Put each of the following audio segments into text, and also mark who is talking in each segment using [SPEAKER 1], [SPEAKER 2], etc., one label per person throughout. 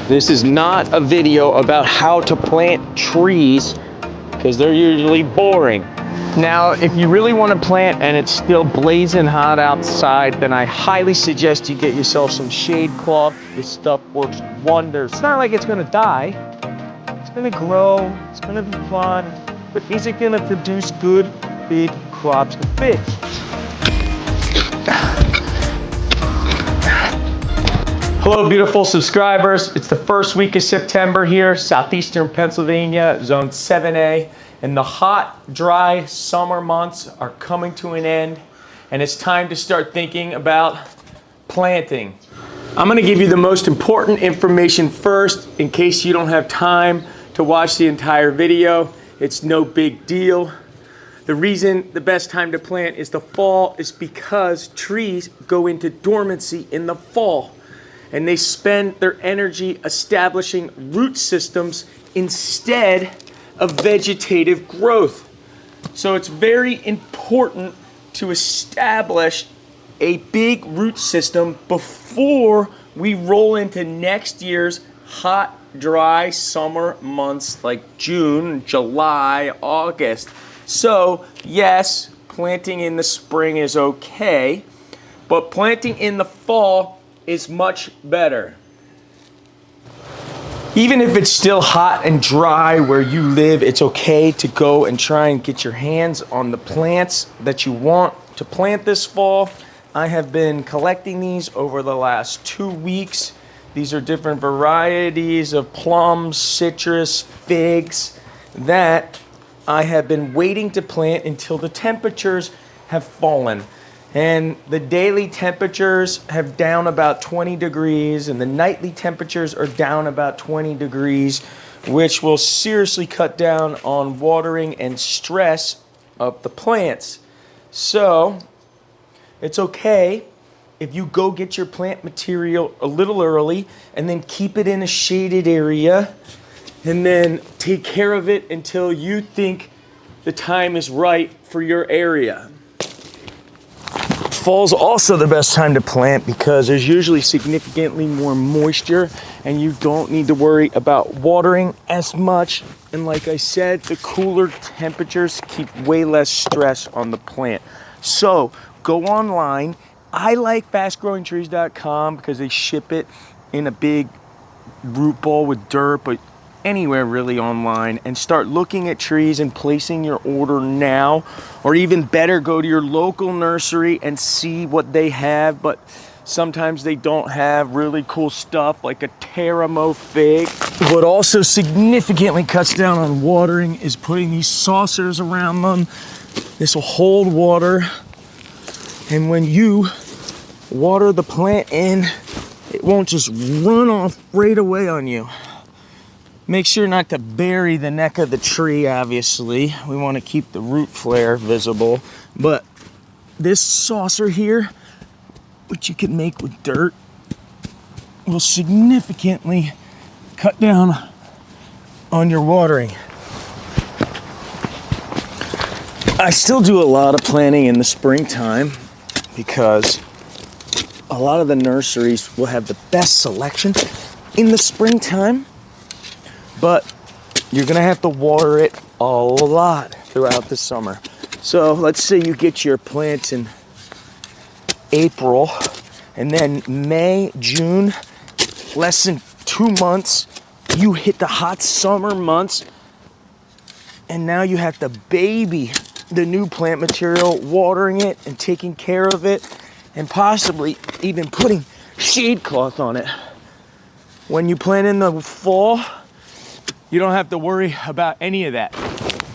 [SPEAKER 1] This is not a video about how to plant trees because they're usually boring. Now, if you really want to plant and it's still blazing hot outside, then I highly suggest you get yourself some shade cloth. This stuff works wonders. It's not like it's gonna die. It's gonna grow, it's gonna be fun, but is it gonna produce good, big crops of fish? Hello, beautiful subscribers. It's the first week of September here, southeastern Pennsylvania, zone 7A. And the hot, dry summer months are coming to an end, and it's time to start thinking about planting. I'm gonna give you the most important information first in case you don't have time to watch the entire video. It's no big deal. The reason the best time to plant is the fall is because trees go into dormancy in the fall, and they spend their energy establishing root systems instead of vegetative growth. So it's very important to establish a big root system before we roll into next year's hot, dry summer months like June, July, August. So yes, planting in the spring is okay, but planting in the fall is much better. Even if it's still hot and dry where you live, it's okay to go and try and get your hands on the plants that you want to plant this fall. I have been collecting these over the last 2 weeks. These are different varieties of plums, citrus, figs that I have been waiting to plant until the temperatures have fallen. And the daily temperatures have down about 20 degrees and the nightly temperatures are down about 20 degrees, which will seriously cut down on watering and stress of the plants. So it's okay if you go get your plant material a little early and then keep it in a shaded area and then take care of it until you think the time is right for your area. Fall's also the best time to plant because there's usually significantly more moisture and you don't need to worry about watering as much. And like I said, the cooler temperatures keep way less stress on the plant. So go online. I like fastgrowingtrees.com because they ship it in a big root ball with dirt, but anywhere really online, and start looking at trees and placing your order now, or even better, go to your local nursery and see what they have. But sometimes they don't have really cool stuff like a Teramo fig. What also significantly cuts down on watering is putting these saucers around them. This will hold water, and when you water the plant in, it won't just run off right away on you. Make sure not to bury the neck of the tree, obviously. We want to keep the root flare visible. But this saucer here, which you can make with dirt, will significantly cut down on your watering. I still do a lot of planting in the springtime because a lot of the nurseries will have the best selection in the springtime. But you're gonna have to water it a lot throughout the summer. So let's say you get your plants in April, and then May, June, less than 2 months, you hit the hot summer months, and now you have to baby the new plant material, watering it and taking care of it, and possibly even putting shade cloth on it. When you plant in the fall, you don't have to worry about any of that.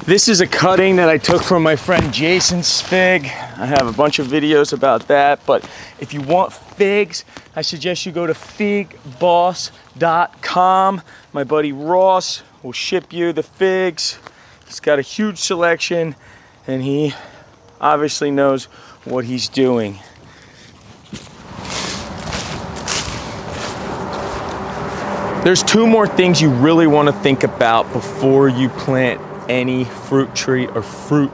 [SPEAKER 1] This is a cutting that I took from my friend Jason's fig. I have a bunch of videos about that, but if you want figs, I suggest you go to figboss.com. My buddy Ross will ship you the figs. He's got a huge selection, and he obviously knows what he's doing. There's 2 more things you really want to think about before you plant any fruit tree or fruit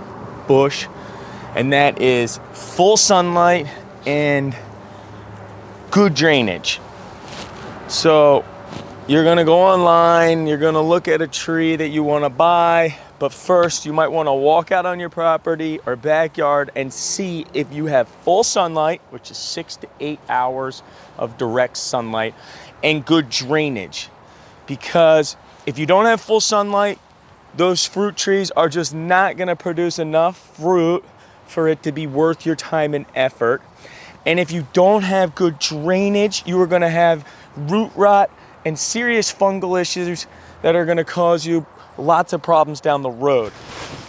[SPEAKER 1] bush, and that is full sunlight and good drainage. So You're gonna go online, you're gonna look at a tree that you wanna buy, but first you might wanna walk out on your property or backyard and see if you have full sunlight, which is 6 to 8 hours of direct sunlight, and good drainage. Because if you don't have full sunlight, those fruit trees are just not gonna produce enough fruit for it to be worth your time and effort. And if you don't have good drainage, you are gonna have root rot and serious fungal issues that are gonna cause you lots of problems down the road.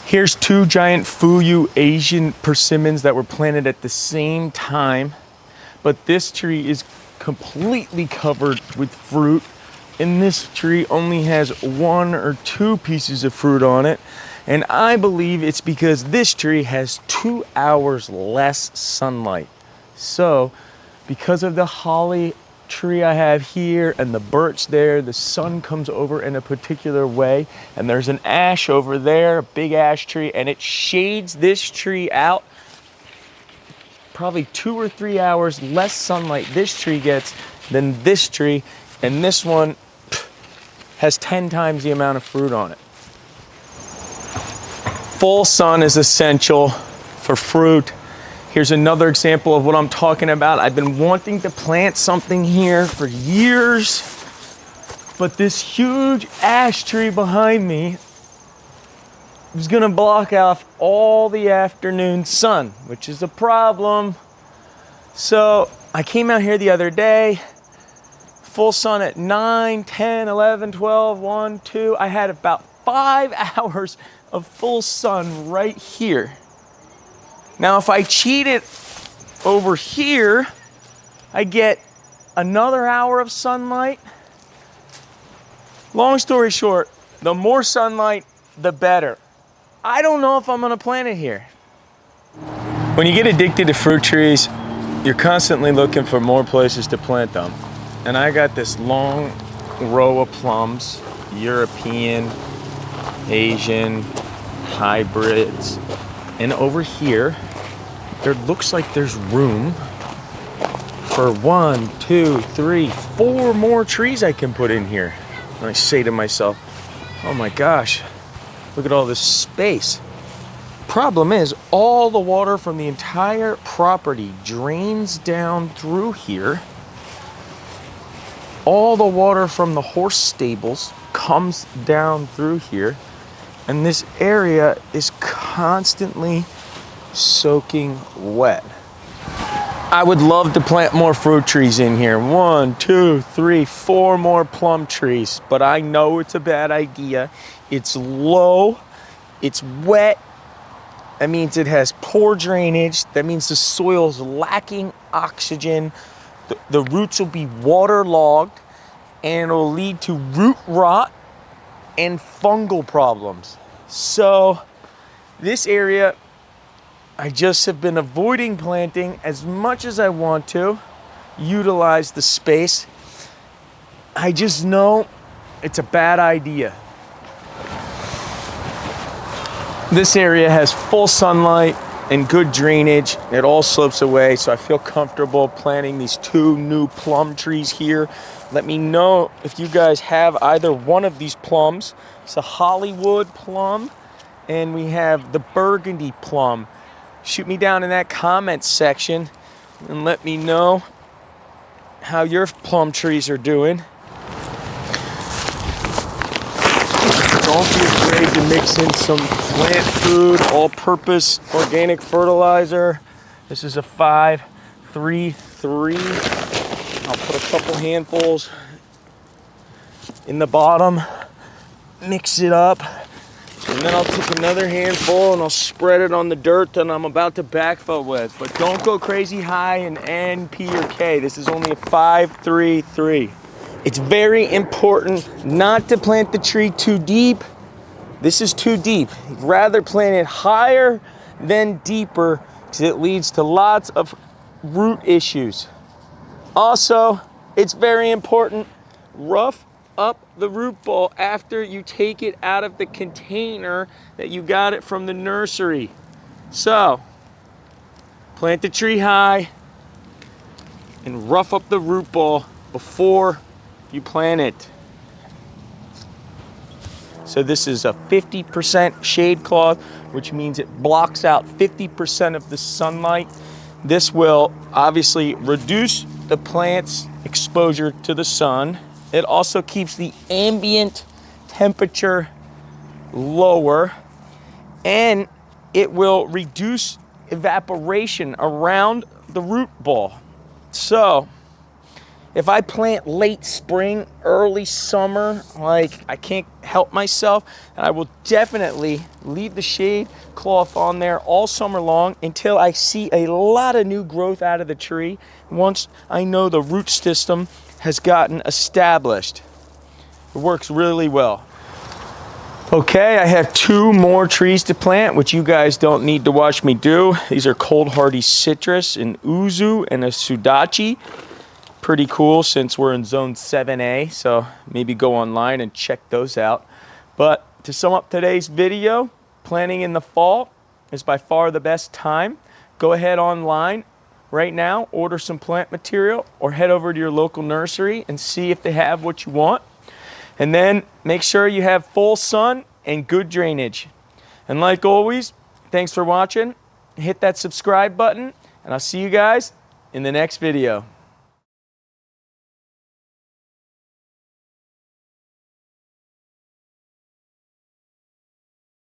[SPEAKER 1] Here's 2 giant Fuyu Asian persimmons that were planted at the same time, but this tree is completely covered with fruit, and this tree only has 1 or 2 pieces of fruit on it. And I believe it's because this tree has 2 hours less sunlight. So, because of the holly tree I have here and the birch there, the sun comes over in a particular way, and there's an ash over there, a big ash tree, and it shades this tree out. Probably 2 or 3 hours less sunlight this tree gets than this tree, and this one has 10 times the amount of fruit on it. Full sun is essential for fruit. Here's another example of what I'm talking about. I've been wanting to plant something here for years, but this huge ash tree behind me is gonna block off all the afternoon sun, which is a problem. So I came out here the other day, full sun at 9, 10, 11, 12, 1, 2. I had about 5 hours of full sun right here. Now, if I cheat it over here, I get another hour of sunlight. Long story short, the more sunlight, the better. I don't know if I'm gonna plant it here. When you get addicted to fruit trees, you're constantly looking for more places to plant them. And I got this long row of plums, European, Asian, hybrids. And over here, there looks like there's room for 1, 2, 3, 4 more trees I can put in here. And I say to myself, oh my gosh, look at all this space. Problem is, all the water from the entire property drains down through here. All the water from the horse stables comes down through here. And this area is constantly soaking wet. I would love to plant more fruit trees in here. 1, 2, 3, 4 more plum trees, but I know it's a bad idea. It's low, it's wet. That means it has poor drainage. That means the soil's lacking oxygen. The roots will be waterlogged, and it'll lead to root rot and fungal problems. So this area, I just have been avoiding planting as much as I want to, utilize the space. I just know it's a bad idea. This area has full sunlight and good drainage. It all slopes away, so I feel comfortable planting these 2 new plum trees here. Let me know if you guys have either one of these plums. It's a Hollywood plum, and we have the burgundy plum. Shoot me down in that comments section and let me know how your plum trees are doing. Don't be afraid to mix in some plant food, all-purpose organic fertilizer. This is a 5-3-3. I'll put a couple handfuls in the bottom, mix it up, and then I'll take another handful and I'll spread it on the dirt that I'm about to backfill with. But don't go crazy high in N, P, or K. This is only a 5-3-3. It's very important not to plant the tree too deep. This is too deep. You'd rather plant it higher than deeper because it leads to lots of root issues. Also, it's very important, rough up the root ball after you take it out of the container that you got it from the nursery. So, plant the tree high and rough up the root ball before you plant it. So this is a 50% shade cloth, which means it blocks out 50% of the sunlight. This will obviously reduce the plant's exposure to the sun. It also keeps the ambient temperature lower, and it will reduce evaporation around the root ball. So if I plant late spring, early summer, like I can't help myself, I will definitely leave the shade cloth on there all summer long until I see a lot of new growth out of the tree. Once I know the root system has gotten established. It works really well. Okay, I have 2 more trees to plant, which you guys don't need to watch me do. These are cold hardy citrus, an uzu and a sudachi. Pretty cool since we're in zone 7A, so maybe go online and check those out. But to sum up today's video, planting in the fall is by far the best time. Go ahead online right now, order some plant material, or head over to your local nursery and see if they have what you want. And then make sure you have full sun and good drainage. And like always, thanks for watching. Hit that subscribe button, and I'll see you guys in the next video.